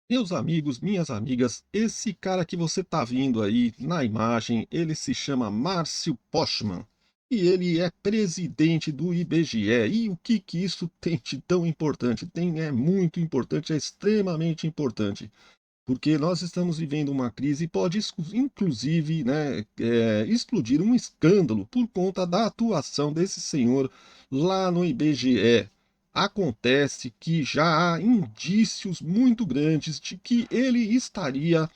Meus amigos, minhas amigas, esse cara que você tá vendo aí na imagem, ele se chama Márcio Postman e ele é presidente do IBGE. E o que isso tem de tão importante? É muito importante, é extremamente importante, porque nós estamos vivendo uma crise e pode, inclusive, né, explodir um escândalo por conta da atuação desse senhor lá no IBGE. Acontece que já há indícios muito grandes de que ele estaria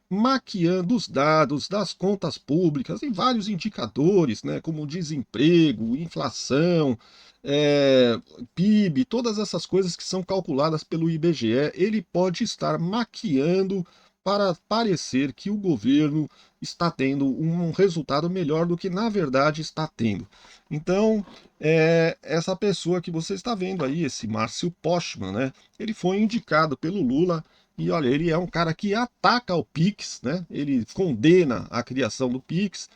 maquiando os dados das contas públicas em vários indicadores, né, como desemprego, inflação, é, PIB, todas essas coisas que são calculadas pelo IBGE, ele pode estar maquiando para parecer que o governo está tendo um resultado melhor do que na verdade está tendo. Então, essa pessoa que você está vendo aí, esse Márcio Postman, né, ele foi indicado pelo Lula e olha, ele é um cara que ataca o Pix, né? Ele condena a criação do Pix,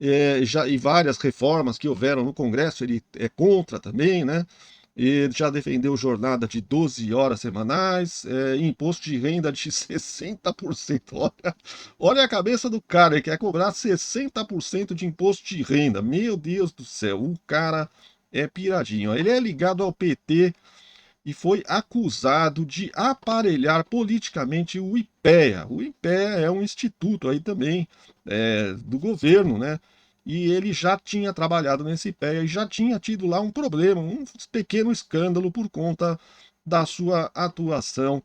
e várias reformas que houveram no Congresso, ele é contra também, né? Ele já defendeu jornada de 12 horas semanais, imposto de renda de 60%. Olha a cabeça do cara, ele quer cobrar 60% de imposto de renda. Meu Deus do céu, o cara é piradinho. Ele é ligado ao PT e foi acusado de aparelhar politicamente o IPEA. O IPEA é um instituto aí também do governo, né? E ele já tinha trabalhado nesse IPEA e já tinha tido lá um problema, um pequeno escândalo por conta da sua atuação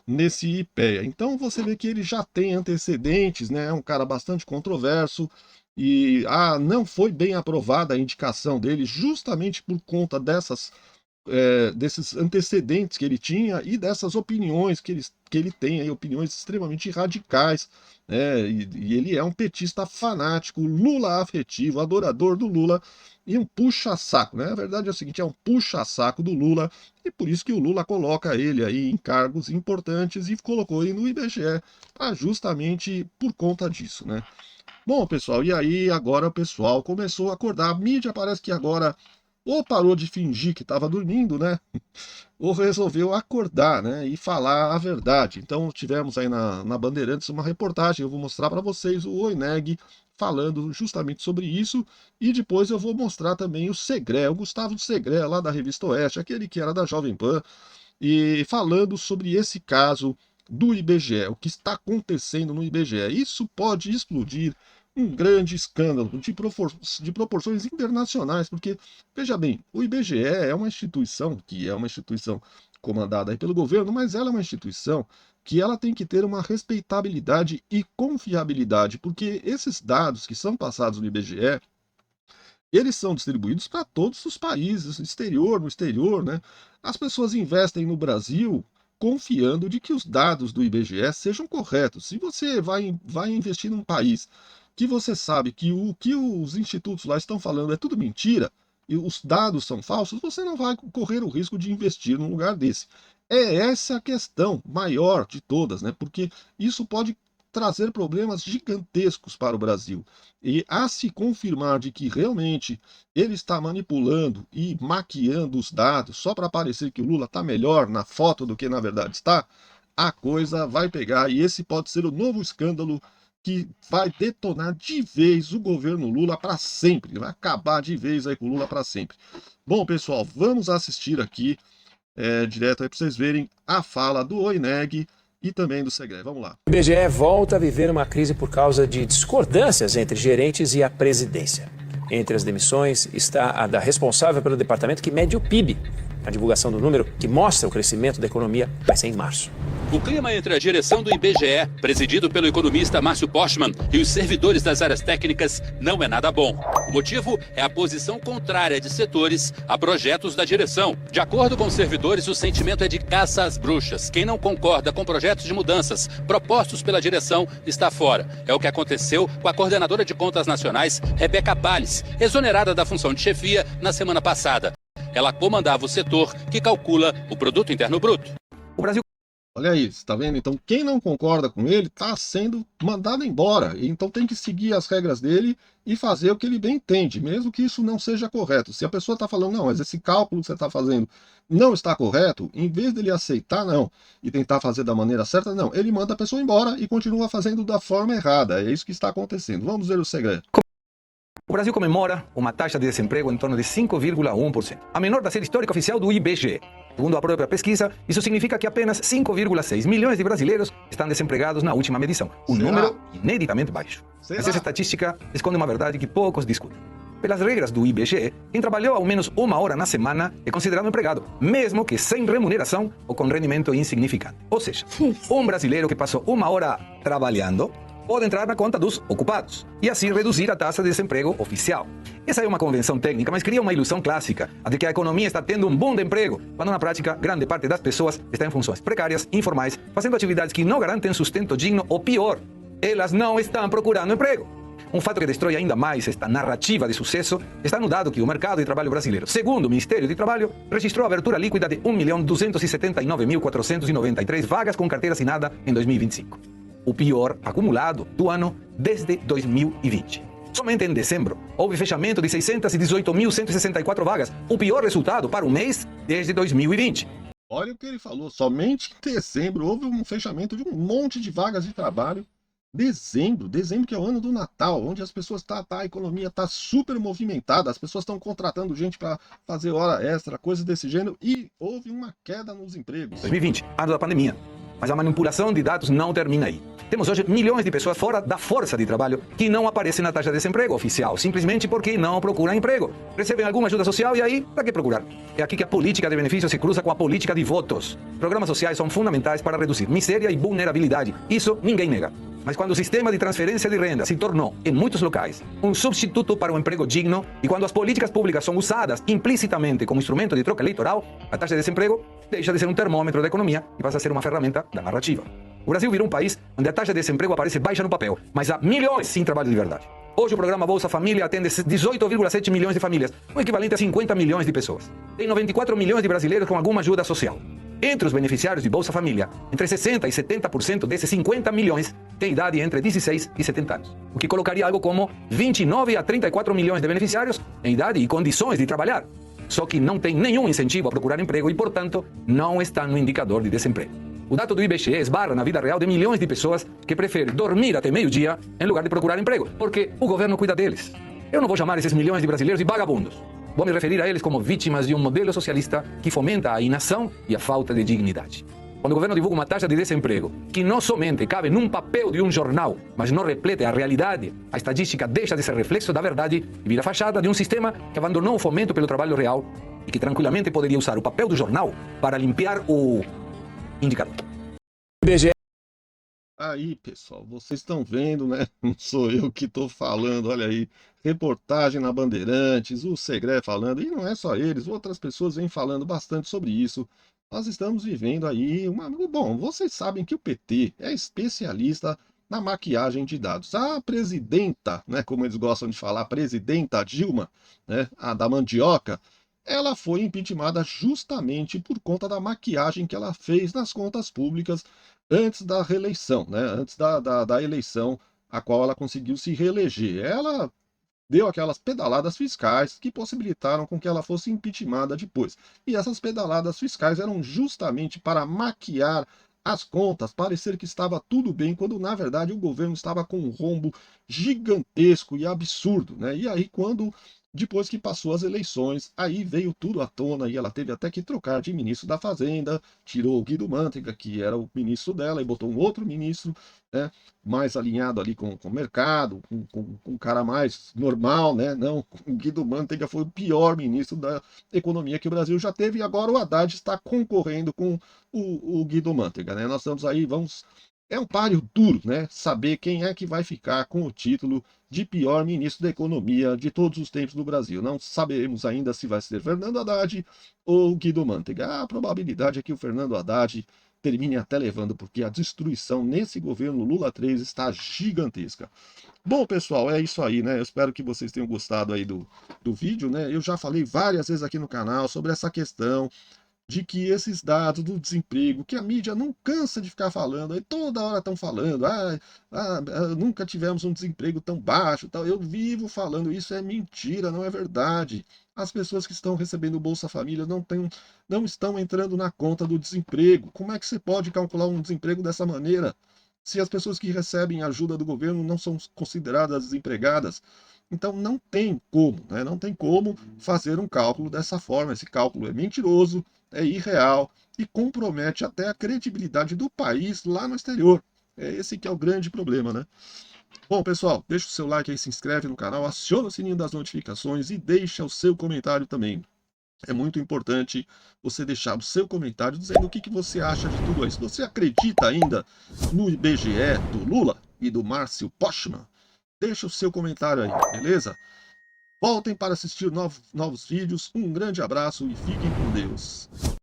nesse IPEA. Então você vê que ele já tem antecedentes, né? É um cara bastante controverso e não foi bem aprovada a indicação dele justamente por conta desses antecedentes que ele tinha e dessas opiniões que ele tem, aí, opiniões extremamente radicais, né? E ele é um petista fanático, Lula afetivo, adorador do Lula e um puxa-saco, né? A verdade é o seguinte, é um puxa-saco do Lula e por isso que o Lula coloca ele aí em cargos importantes e colocou ele no IBGE, justamente por conta disso, né? Bom, pessoal, e aí agora o pessoal começou a acordar, a mídia parece que agora ou parou de fingir que estava dormindo, né? Ou resolveu acordar, né? E falar a verdade. Então tivemos aí na Bandeirantes uma reportagem, eu vou mostrar para vocês o Oineg falando justamente sobre isso, e depois eu vou mostrar também o Segré, o Gustavo Segré, lá da Revista Oeste, aquele que era da Jovem Pan, e falando sobre esse caso do IBGE, o que está acontecendo no IBGE. Isso pode explodir um grande escândalo de proporções internacionais, porque, veja bem, o IBGE é uma instituição que é uma instituição comandada aí pelo governo, mas ela é uma instituição que ela tem que ter uma respeitabilidade e confiabilidade, porque esses dados que são passados no IBGE, eles são distribuídos para todos os países, no exterior, né? As pessoas investem no Brasil confiando de que os dados do IBGE sejam corretos. Se você vai investir num país que você sabe que o que os institutos lá estão falando é tudo mentira, e os dados são falsos, você não vai correr o risco de investir num lugar desse. É essa a questão maior de todas, né? Porque isso pode trazer problemas gigantescos para o Brasil. E a se confirmar de que realmente ele está manipulando e maquiando os dados só para parecer que o Lula está melhor na foto do que na verdade está, a coisa vai pegar e esse pode ser o novo escândalo que vai detonar de vez o governo Lula para sempre, vai acabar de vez aí com o Lula para sempre. Bom, pessoal, vamos assistir aqui direto aí para vocês verem a fala do Oineg e também do Segré. Vamos lá. O IBGE volta a viver uma crise por causa de discordâncias entre gerentes e a presidência. Entre as demissões está a da responsável pelo departamento que mede o PIB. A divulgação do número que mostra o crescimento da economia vai ser em março. O clima entre a direção do IBGE, presidido pelo economista Márcio Postman, e os servidores das áreas técnicas não é nada bom. O motivo é a posição contrária de setores a projetos da direção. De acordo com os servidores, o sentimento é de caça às bruxas. Quem não concorda com projetos de mudanças propostos pela direção está fora. É o que aconteceu com a coordenadora de contas nacionais, Rebeca Palles, exonerada da função de chefia na semana passada. Ela comandava o setor que calcula o Produto Interno Bruto. O Brasil Olha isso, tá vendo? Então, quem não concorda com ele está sendo mandado embora. Então, tem que seguir as regras dele e fazer o que ele bem entende, mesmo que isso não seja correto. Se a pessoa está falando, não, mas esse cálculo que você está fazendo não está correto, em vez dele aceitar, não, e tentar fazer da maneira certa, não, ele manda a pessoa embora e continua fazendo da forma errada. É isso que está acontecendo. Vamos ver o segredo. O Brasil comemora uma taxa de desemprego em torno de 5,1%, a menor da série histórica oficial do IBGE. Segundo a própria pesquisa, isso significa que apenas 5,6 milhões de brasileiros estão desempregados na última medição, um número ineditamente baixo. Mas essa estatística esconde uma verdade que poucos discutem. Pelas regras do IBGE, quem trabalhou ao menos uma hora na semana é considerado empregado, mesmo que sem remuneração ou com rendimento insignificante. Ou seja, um brasileiro que passou uma hora trabalhando pode entrar na conta dos ocupados e assim reduzir a taxa de desemprego oficial. Essa é uma convenção técnica, mas cria uma ilusão clássica, a de que a economia está tendo um boom de emprego, quando na prática grande parte das pessoas está em funções precárias, informais, fazendo atividades que não garantem sustento digno ou pior, elas não estão procurando emprego. Um fato que destrói ainda mais esta narrativa de sucesso está no dado que o mercado de trabalho brasileiro, segundo o Ministério do Trabalho, registrou a abertura líquida de 1.279.493 vagas com carteira assinada em 2025. O pior acumulado do ano desde 2020. Somente em dezembro, houve fechamento de 618.164 vagas, o pior resultado para o mês desde 2020. Olha o que ele falou, somente em dezembro houve um fechamento de um monte de vagas de trabalho. Dezembro que é o ano do Natal, onde as pessoas a economia está super movimentada, as pessoas estão contratando gente para fazer hora extra, coisas desse gênero, e houve uma queda nos empregos. 2020, ano da pandemia. Mas a manipulação de dados não termina aí. Temos hoje milhões de pessoas fora da força de trabalho que não aparecem na taxa de desemprego oficial, simplesmente porque não procuram emprego. Recebem alguma ajuda social e aí, para que procurar? É aqui que a política de benefícios se cruza com a política de votos. Programas sociais são fundamentais para reduzir miséria e vulnerabilidade. Isso ninguém nega. Mas quando o sistema de transferência de renda se tornou, em muitos locais, um substituto para um emprego digno e quando as políticas públicas são usadas implicitamente como instrumento de troca eleitoral, a taxa de desemprego deixa de ser um termômetro da economia e passa a ser uma ferramenta da narrativa. O Brasil virou um país onde a taxa de desemprego aparece baixa no papel, mas há milhões sem trabalho de verdade. Hoje o programa Bolsa Família atende 18,7 milhões de famílias, o equivalente a 50 milhões de pessoas. Tem 94 milhões de brasileiros com alguma ajuda social. Entre os beneficiários de Bolsa Família, entre 60% e 70% desses 50 milhões têm idade entre 16 e 70 anos, o que colocaria algo como 29 a 34 milhões de beneficiários em idade e condições de trabalhar. Só que não tem nenhum incentivo a procurar emprego e, portanto, não estão no indicador de desemprego. O dado do IBGE esbarra na vida real de milhões de pessoas que preferem dormir até meio-dia em lugar de procurar emprego, porque o governo cuida deles. Eu não vou chamar esses milhões de brasileiros de vagabundos. Vou me referir a eles como vítimas de um modelo socialista que fomenta a inação e a falta de dignidade. Quando o governo divulga uma taxa de desemprego que não somente cabe num papel de um jornal, mas não reflete a realidade, a estatística deixa de ser reflexo da verdade e vira fachada de um sistema que abandonou o fomento pelo trabalho real e que tranquilamente poderia usar o papel do jornal para limpiar o indicador. IBGE. Aí, pessoal, vocês estão vendo, né? Não sou eu que estou falando, olha aí. Reportagem na Bandeirantes, o Segré falando, e não é só eles, outras pessoas vêm falando bastante sobre isso. Nós estamos vivendo aí uma... Bom, vocês sabem que o PT é especialista na maquiagem de dados. A presidenta, né, como eles gostam de falar, a presidenta Dilma, né, a da mandioca, ela foi impeachmentada justamente por conta da maquiagem que ela fez nas contas públicas antes da reeleição, né, antes da eleição a qual ela conseguiu se reeleger. Ela deu aquelas pedaladas fiscais que possibilitaram com que ela fosse impeachmentada depois. E essas pedaladas fiscais eram justamente para maquiar as contas, parecer que estava tudo bem, quando na verdade o governo estava com um rombo gigantesco e absurdo, né? E aí depois que passou as eleições, aí veio tudo à tona e ela teve até que trocar de ministro da Fazenda, tirou o Guido Mantega, que era o ministro dela, e botou um outro ministro, né, mais alinhado ali com o mercado, com um cara mais normal, né? Não, o Guido Mantega foi o pior ministro da economia que o Brasil já teve, e agora o Haddad está concorrendo com o Guido Mantega, né? Nós estamos aí, é um páreo duro, né? Saber quem é que vai ficar com o título de pior ministro da economia de todos os tempos do Brasil. Não sabemos ainda se vai ser Fernando Haddad ou Guido Mantega. A probabilidade é que o Fernando Haddad termine até levando, porque a destruição nesse governo Lula 3 está gigantesca. Bom, pessoal, é isso aí, né? Eu espero que vocês tenham gostado aí do vídeo, né? Eu já falei várias vezes aqui no canal sobre essa questão de que esses dados do desemprego, que a mídia não cansa de ficar falando, aí toda hora estão falando, nunca tivemos um desemprego tão baixo, tal. Eu vivo falando, isso é mentira, não é verdade. As pessoas que estão recebendo o Bolsa Família não estão entrando na conta do desemprego. Como é que você pode calcular um desemprego dessa maneira? Se as pessoas que recebem ajuda do governo não são consideradas desempregadas? Então não tem como, né? Não tem como fazer um cálculo dessa forma. Esse cálculo é mentiroso, é irreal e compromete até a credibilidade do país lá no exterior. É esse que é o grande problema, né? Bom, pessoal, deixa o seu like aí, se inscreve no canal, aciona o sininho das notificações e deixa o seu comentário também. É muito importante você deixar o seu comentário dizendo o que você acha de tudo isso. Você acredita ainda no IBGE do Lula e do Márcio Postman? Deixa o seu comentário aí, beleza? Voltem para assistir novos vídeos. Um grande abraço e fiquem com Deus.